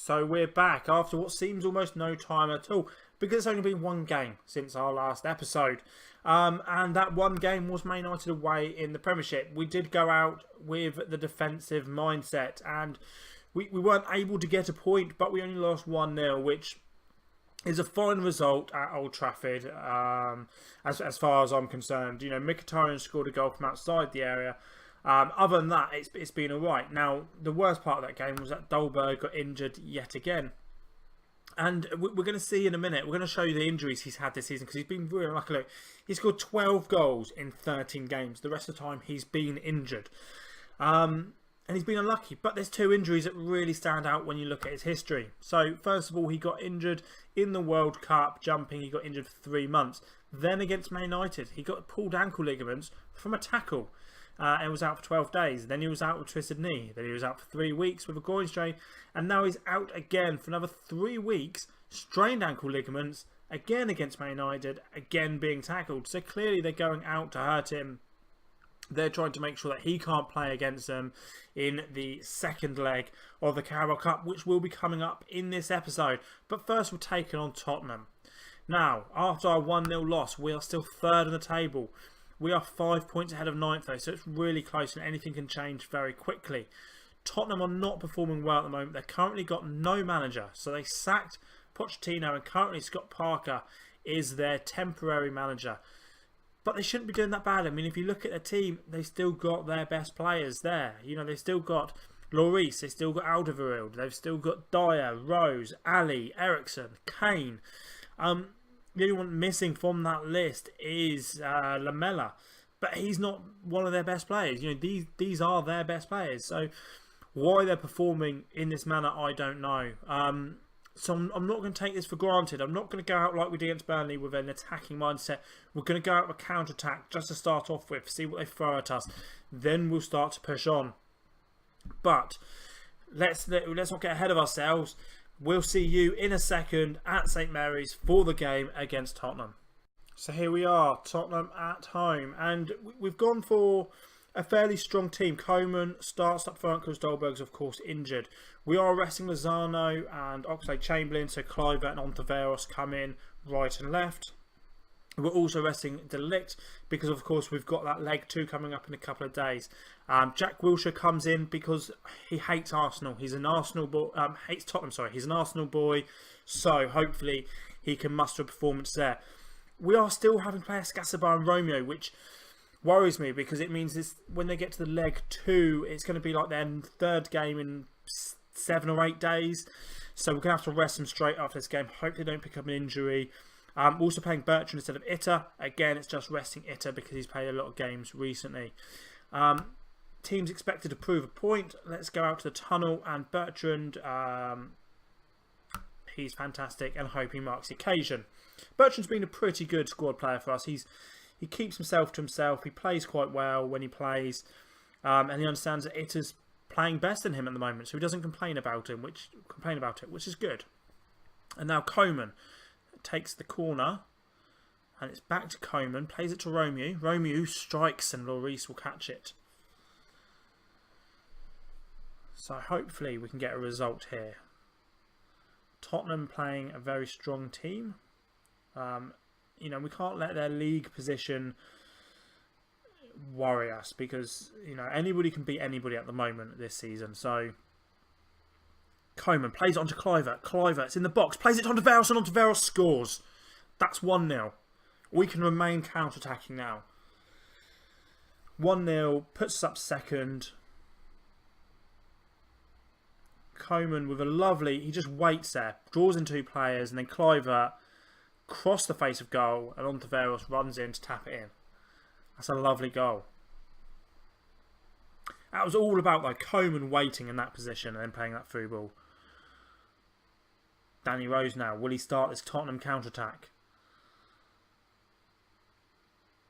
So we're back after what seems almost no time at all, because it's only been one game since our last episode. And that one game was Man Utd away in the Premiership. We did go out with the defensive mindset, and we weren't able to get a point, but we only lost 1-0, which is a fine result at Old Trafford, as far as I'm concerned. You know, Mkhitaryan scored a goal from outside the area. Other than that, it's been alright. Now, the worst part of that game was that Dolberg got injured yet again. And we're going to see in a minute, we're going to show you the injuries he's had this season, because he's been really unlucky. Look, he scored 12 goals in 13 games. The rest of the time, he's been injured. And he's been unlucky. But there's two injuries that really stand out when you look at his history. So, first of all, he got injured in the World Cup, jumping. He got injured for 3 months. Then against Man Utd, he got pulled ankle ligaments from a tackle. And was out for 12 days. Then he was out with twisted knee. Then he was out for 3 weeks with a groin strain. And now he's out again for another 3 weeks. Strained ankle ligaments. Again against Man Utd. Again being tackled. So clearly they're going out to hurt him. They're trying to make sure that he can't play against them in the second leg of the Carabao Cup, which will be coming up in this episode. But first we're taking on Tottenham. Now, after our 1-0 loss, we are still third in the table. We are 5 points ahead of 9th though, so it's really close and anything can change very quickly. Tottenham are not performing well at the moment. They've currently got no manager. So they sacked Pochettino, and currently Scott Parker is their temporary manager. But they shouldn't be doing that bad. I mean, if you look at the team, they've still got their best players there. You know, they've still got Lloris, they've still got Alderweireld, they've still got Dyer, Rose, Ali, Eriksson, Kane. The only one missing from that list is Lamela, but he's not one of their best players. You know, these are their best players. So why they're performing in this manner, I don't know. So I'm not going to take this for granted. I'm not going to go out like we did against Burnley with an attacking mindset. We're going to go out with a counter-attack just to start off with, see what they throw at us. Then we'll start to push on. But let's not get ahead of ourselves. We'll see you in a second at St Mary's for the game against Tottenham. So here we are, Tottenham at home. And we've gone for a fairly strong team. Coman starts up front because Dolberg's of course injured. We are resting Lozano and Oxlade-Chamberlain, so Kluivert and Ontiveros come in right and left. We're also resting De Ligt because of course we've got that leg 2 coming up in a couple of days. Jack Wilshere comes in because he hates Arsenal. He's an Arsenal boy, hates Tottenham, sorry. He's an Arsenal boy, so hopefully he can muster a performance there. We are still having to play Escasaba and Romeo, which worries me because it means this, when they get to the leg 2, it's going to be like their third game in 7 or 8 days. So we're going to have to rest them straight after this game. Hope they don't pick up an injury. We're also playing Bertrand instead of Itter. Again, it's just resting Itter because he's played a lot of games recently. Team's expected to prove a point. Let's go out to the tunnel, and Bertrand, he's fantastic, and hope he marks the occasion. Bertrand's been a pretty good squad player for us. He keeps himself to himself. He plays quite well when he plays, and he understands that Itter's playing best than him at the moment, so he doesn't complain about it, which is good. And now Coman takes the corner, and it's back to Coman, plays it to Romeo. Romeo strikes and Lloris will catch it. So hopefully we can get a result here. Tottenham playing a very strong team. You know, we can't let their league position worry us because, you know, anybody can beat anybody at the moment this season. So Coman plays it onto Kluivert. Kluivert's in the box. Plays it onto Ontiveros, and Ontiveros scores. That's 1-0. We can remain counter-attacking now. 1-0. Puts us up second. Coman with a lovely... He just waits there. Draws in 2 players. And then Kluivert cross the face of goal. And Ontiveros runs in to tap it in. That's a lovely goal. That was all about like Coman waiting in that position and then playing that through ball. Danny Rose now. Will he start this Tottenham counter-attack?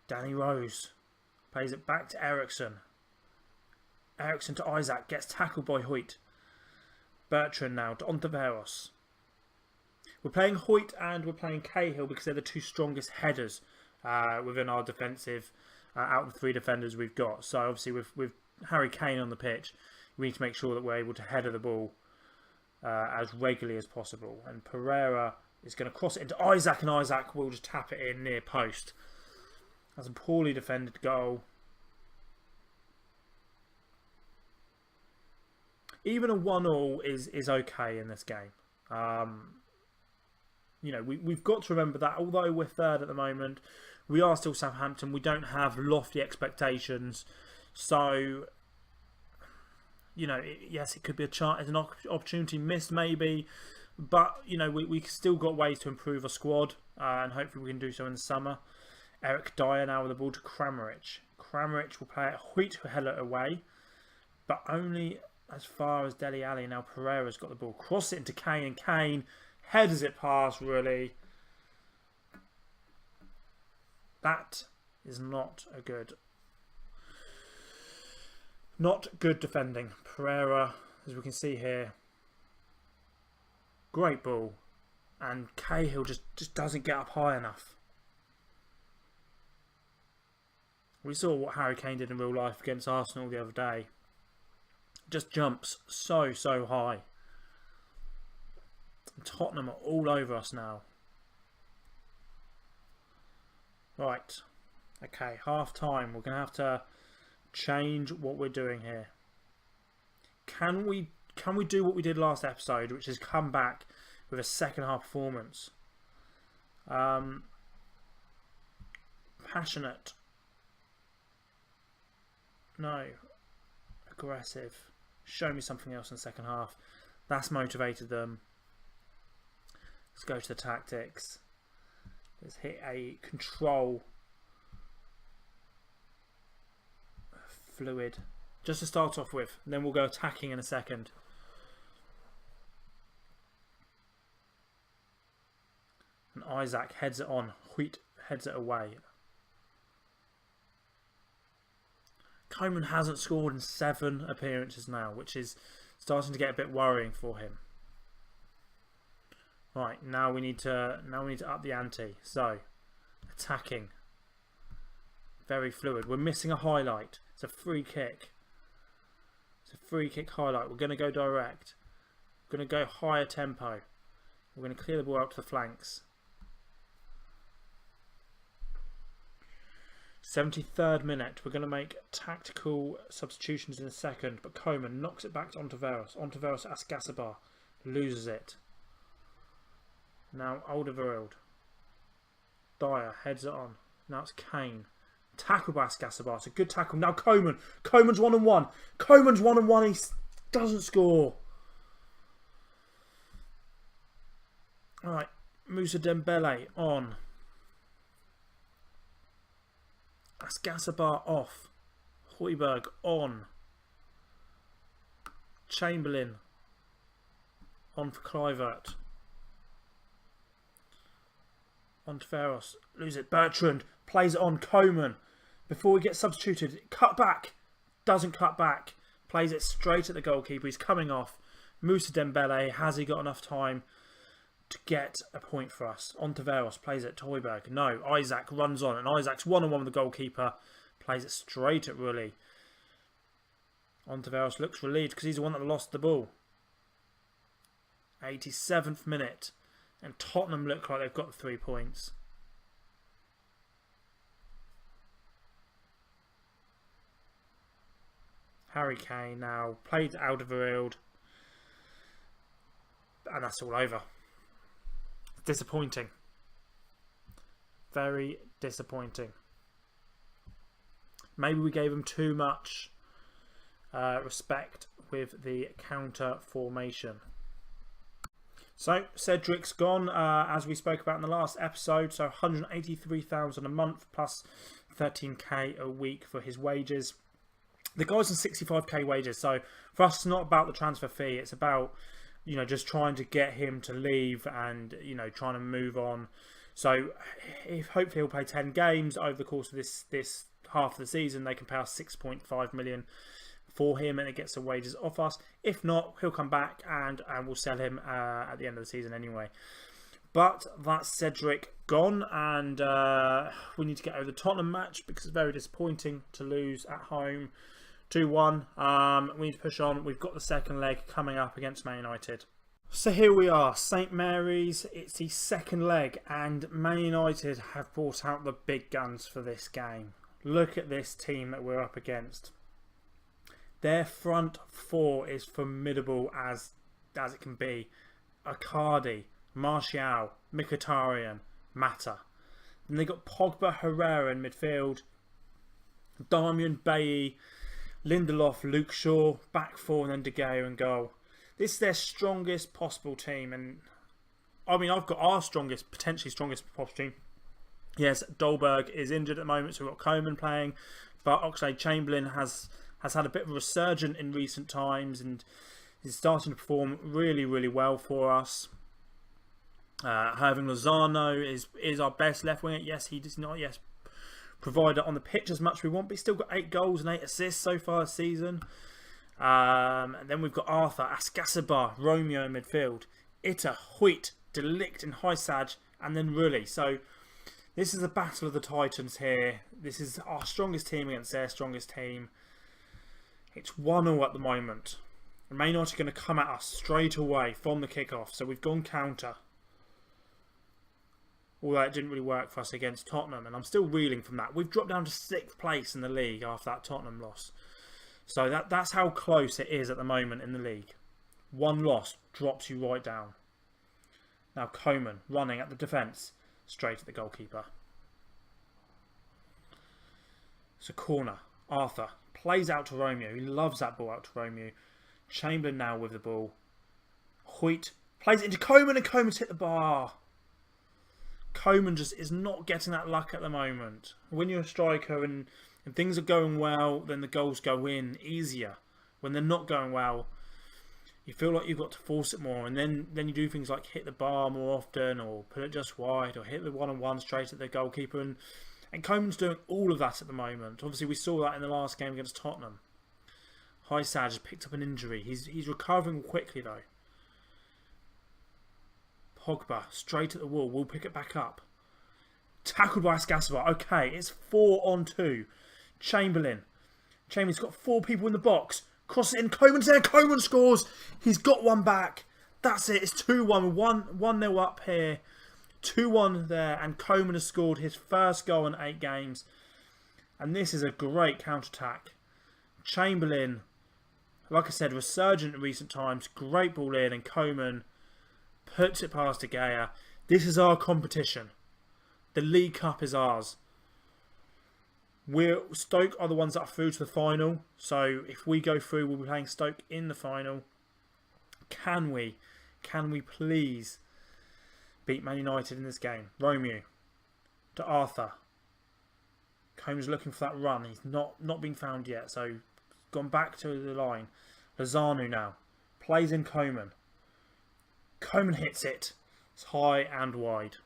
Danny Rose plays it back to Eriksson. Eriksson to Isaac. Gets tackled by Hoyt. Bertrand now to Ontiveros. We're playing Hoyt and we're playing Cahill because they're the 2 strongest headers within our defensive out of the 3 defenders we've got. So obviously with Harry Kane on the pitch, we need to make sure that we're able to header the ball as regularly as possible. And Pereira is going to cross it into Isaac, and Isaac will just tap it in near post. That's a poorly defended goal. Even a 1-1 is okay in this game. You know, we've got to remember that although we're third at the moment, we are still Southampton. We don't have lofty expectations. So, you know, yes, it could be an opportunity missed maybe. But, you know, we still got ways to improve our squad. And hopefully we can do so in the summer. Eric Dyer now with the ball to Kramaric. Kramaric will play it Wheat who head it away. But only as far as Dele Alli. Now Pereira's got the ball. Cross it into Kane, and Kane headers it past, really. That is not good defending. Pereira, as we can see here, great ball. And Cahill just doesn't get up high enough. We saw what Harry Kane did in real life against Arsenal the other day. Just jumps so high. And Tottenham are all over us now. Right. Okay, half time. We're going to have to change what we're doing here. Can we do what we did last episode, which is come back with a second half performance? Passionate. No. Aggressive. Show me something else in the second half. That's motivated them. Let's go to the tactics. Let's hit a control. Fluid. Just to start off with. And then we'll go attacking in a second. And Isaac heads it on. Wheat heads it away. Coman hasn't scored in 7 appearances now, which is starting to get a bit worrying for him. Right, now we need to up the ante. So, attacking. Very fluid. We're missing a highlight. It's a free kick. It's a free kick highlight. We're going to go direct. We're going to go higher tempo. We're going to clear the ball out to the flanks. 73rd minute. We're going to make tactical substitutions in a second, but Coman knocks it back to Ontiveros. Ontiveros asks Gasabar. Loses it. Now Alderweireld. Dyer heads it on. Now it's Kane. Tackle by Gasabar. It's a good tackle. Now Coman. Coman's 1-on-1. Coman's 1-on-1. He doesn't score. Alright. Moussa Dembele on. That's Gasabar off. Højbjerg on. Chamberlain on for Kluivert. On to Ferros. Lose it. Bertrand plays it on. Coman. Before he gets substituted. Cut back. Doesn't cut back. Plays it straight at the goalkeeper. He's coming off. Moussa Dembele. Has he got enough time to get a point for us? Ontiveros plays it to Højbjerg. No, Isaac runs on, and Isaac's 1-on-1 with the goalkeeper. Plays it straight at Rulli. Ontiveros looks relieved because he's the one that lost the ball. 87th minute, and Tottenham look like they've got the 3 points. Harry Kane now played Alderweireld, and that's all over. Disappointing. Very disappointing. Maybe we gave him too much respect with the counter formation. So Cedric's gone, as we spoke about in the last episode. So 183,000 a month plus 13k a week for his wages. The guy's on 65k wages. So for us, it's not about the transfer fee. It's about, you know, just trying to get him to leave and, you know, trying to move on. So if hopefully he'll play 10 games over the course of this half of the season, they can pay us 6.5 million for him and it gets the wages off us. If not, he'll come back and we'll sell him at the end of the season anyway. But that's Cedric gone, and we need to get over the Tottenham match because it's very disappointing to lose at home 2-1. We need to push on. We've got the second leg coming up against Man Utd. So here we are, St Mary's. It's the second leg, and Man United have brought out the big guns for this game. Look at this team that we're up against. Their front four is formidable as it can be. Icardi, Martial, Mkhitaryan, Mata. Then they got Pogba, Herrera in midfield. Darmian, Bailly, Lindelof, Luke Shaw, back four, and then De Gea in goal. This is their strongest possible team, and I mean, I've got our potentially strongest possible team. Yes, Dolberg is injured at the moment, so we've got Coman playing, but Oxlade-Chamberlain has had a bit of a resurgence in recent times, and is starting to perform really, really well for us. Having Lozano is our best left winger. Yes, he does not provide on the pitch as much as we want, but he's still got 8 goals and 8 assists so far this season. And then we've got Arthur, Ascasabar, Romeo in midfield, Itter, Hoyt, De Ligt and Hysaj, and then Rulli. So this is a battle of the Titans here. This is our strongest team against their strongest team. It's 1-1 at the moment. And Man United are going to come at us straight away from the kickoff. So we've gone counter. Although it didn't really work for us against Tottenham, and I'm still reeling from that. We've dropped down to 6th place in the league after that Tottenham loss. So that's how close it is at the moment in the league. One loss drops you right down. Now Coman running at the defence, straight at the goalkeeper. So corner, Arthur plays out to Romeo. He loves that ball out to Romeo. Chamberlain now with the ball. Hoyt plays it into Coman, and Coman's hit the bar. Coman just is not getting that luck at the moment. When you're a striker and things are going well, then the goals go in easier. When they're not going well, you feel like you've got to force it more, and then you do things like hit the bar more often, or put it just wide, or hit the one-on-one straight at the goalkeeper, and Coman's doing all of that at the moment. Obviously we saw that in the last game against Tottenham. Hysaj has picked up an injury. He's recovering quickly though. Pogba straight at the wall. We'll pick it back up. Tackled by Ascasabar. Okay, it's 4-on-2. Chamberlain's got 4 people in the box. Cross it in. Coman's there. Coman scores. He's got one back. That's it. It's 2-1. 1-0 up here. 2-1 there. And Coman has scored his first goal in 8 games. And this is a great counter-attack. Chamberlain, like I said, resurgent in recent times. Great ball in. And Coman puts it past De Gea. This is our competition. The League Cup is ours. Stoke are the ones that are through to the final. So if we go through, we'll be playing Stoke in the final. Can we please beat Man United in this game? Romeo to Arthur. Combs looking for that run. He's not been found yet. So gone back to the line. Lozano now plays in Coman. Coman hits it. It's high and wide.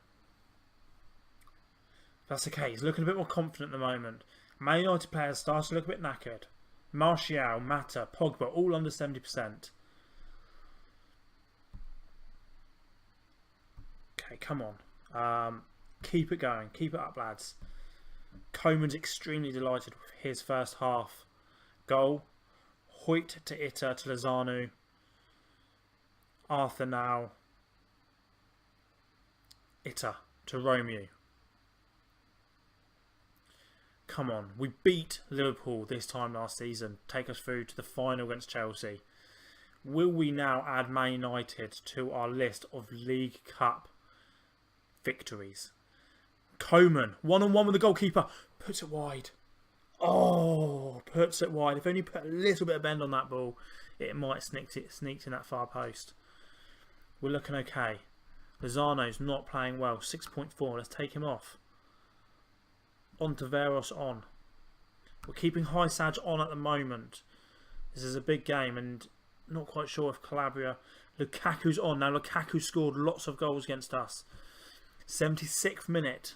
That's okay. He's looking a bit more confident at the moment. Man United players start to look a bit knackered. Martial, Mata, Pogba, all under 70%. Okay, come on. Keep it going. Keep it up, lads. Coman's extremely delighted with his first half goal. Hoyt to Itter to Lozano. Arthur now. Itter to Romeo. Come on, we beat Liverpool this time last season, take us through to the final against Chelsea. Will we now add Man United to our list of League Cup victories? Coman, one-on-one with the goalkeeper, puts it wide. Oh, puts it wide. If only put a little bit of bend on that ball, it might sneak in that far post. We're looking okay. Lozano's not playing well, 6.4, let's take him off. On to Veros on. We're keeping Hysaj on at the moment. This is a big game and not quite sure if Calabria... Lukaku's on. Now Lukaku scored lots of goals against us. 76th minute.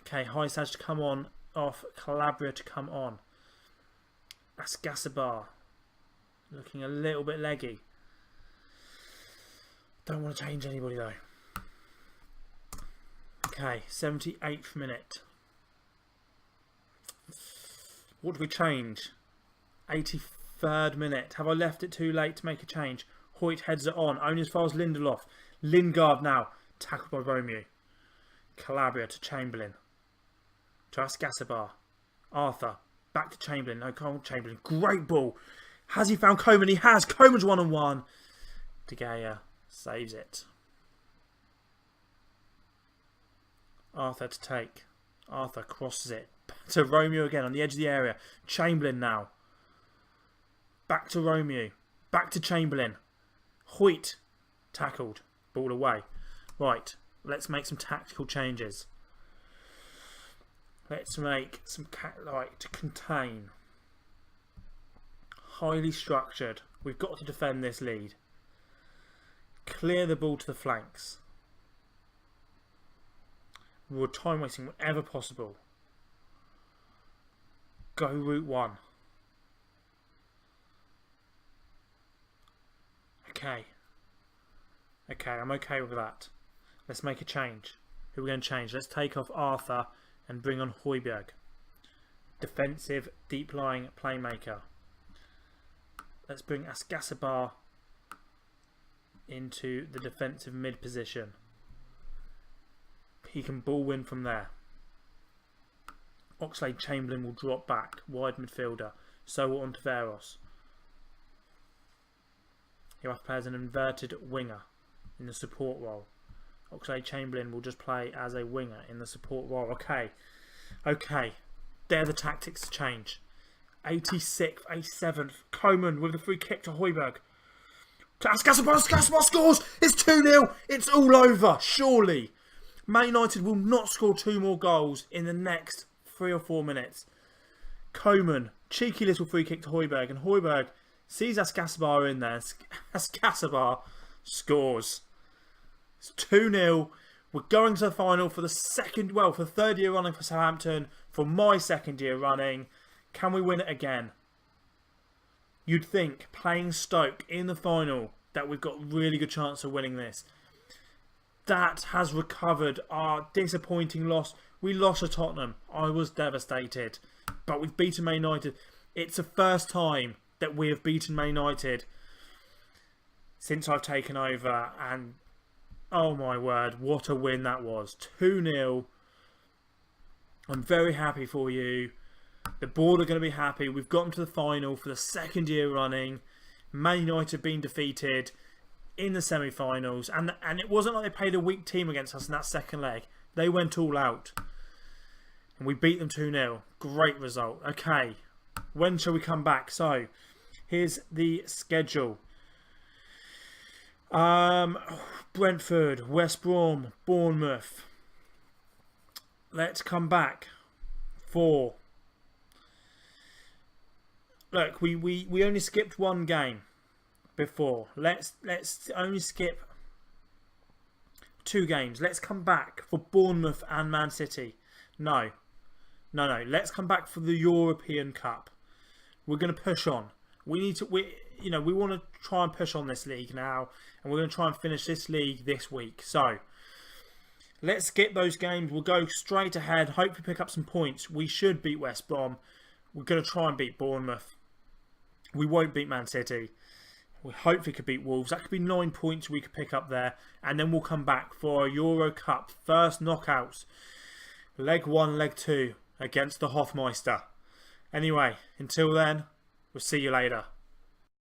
Okay, Hysaj to come on. Off. Calabria to come on. Ascasabar. Looking a little bit leggy. Don't want to change anybody though. Okay, 78th minute. What do we change? 83rd minute. Have I left it too late to make a change? Hoyt heads it on, only as far as Lindelof. Lingard now, tackled by Romeo. Calabria to Chamberlain. To Ascasabar. Arthur, back to Chamberlain. No, come on, Chamberlain. Great ball. Has he found Coman? He has. Coman's 1-on-1. De Gea saves it. Arthur to take. Arthur crosses it. To Romeo again on the edge of the area. Chamberlain now. Back to Romeo. Back to Chamberlain. Hoyt tackled. Ball away. Right. Let's make some tactical changes. Let's make some to contain. Highly structured. We've got to defend this lead. Clear the ball to the flanks. We're time wasting whenever possible. Go route 1. Okay. Okay, I'm okay with that. Let's make a change. Who are we going to change? Let's take off Arthur and bring on Højbjerg. Defensive, deep-lying playmaker. Let's bring Ascasabar into the defensive mid position. He can ball win from there. Oxlade-Chamberlain will drop back, wide midfielder. So will Ontiveros. He'll have to play as an inverted winger in the support role. Oxlade-Chamberlain will just play as a winger in the support role. Okay. Okay. They're the tactics to change. 86th, 87th. Coman with the free kick to Højbjerg. To Ascasabar. Ascasabar scores! It's 2-0. It's all over. Surely. Man United will not score 2 more goals in the next 3 or 4 minutes. Coman. Cheeky little free kick to Højbjerg. And Højbjerg sees Ascasabar in there. Ascasabar scores. It's 2-0. We're going to the final for the for the 3rd year running for Southampton. For my 2nd year running. Can we win it again? You'd think, playing Stoke in the final, that we've got a really good chance of winning this. That has recovered our disappointing loss. We lost to Tottenham. I was devastated. But we've beaten Man United. It's the first time that we have beaten Man United since I've taken over. And oh my word, what a win that was. 2-0. I'm very happy for you. The board are going to be happy. We've gotten to the final for the 2nd year running. Man United have been defeated in the semi-finals. And it wasn't like they played a weak team against us in that 2nd leg. They went all out. And we beat them 2-0. Great result. Okay. When shall we come back? So, here's the schedule. Brentford, West Brom, Bournemouth. Let's come back for... Look, we only skipped 1 game before. Let's only skip 2 games. Let's come back for Bournemouth and Man City. No. Let's come back for the European Cup. We're going to push on. We need to. We want to try and push on this league now, and we're going to try and finish this league this week. So let's skip those games. We'll go straight ahead. Hopefully pick up some points. We should beat West Brom. We're going to try and beat Bournemouth. We won't beat Man City. We hopefully could beat Wolves. That could be 9 points we could pick up there. And then we'll come back for a Euro Cup first knockouts. Leg 1, leg 2 against the Hofmeister. Anyway, until then, we'll see you later.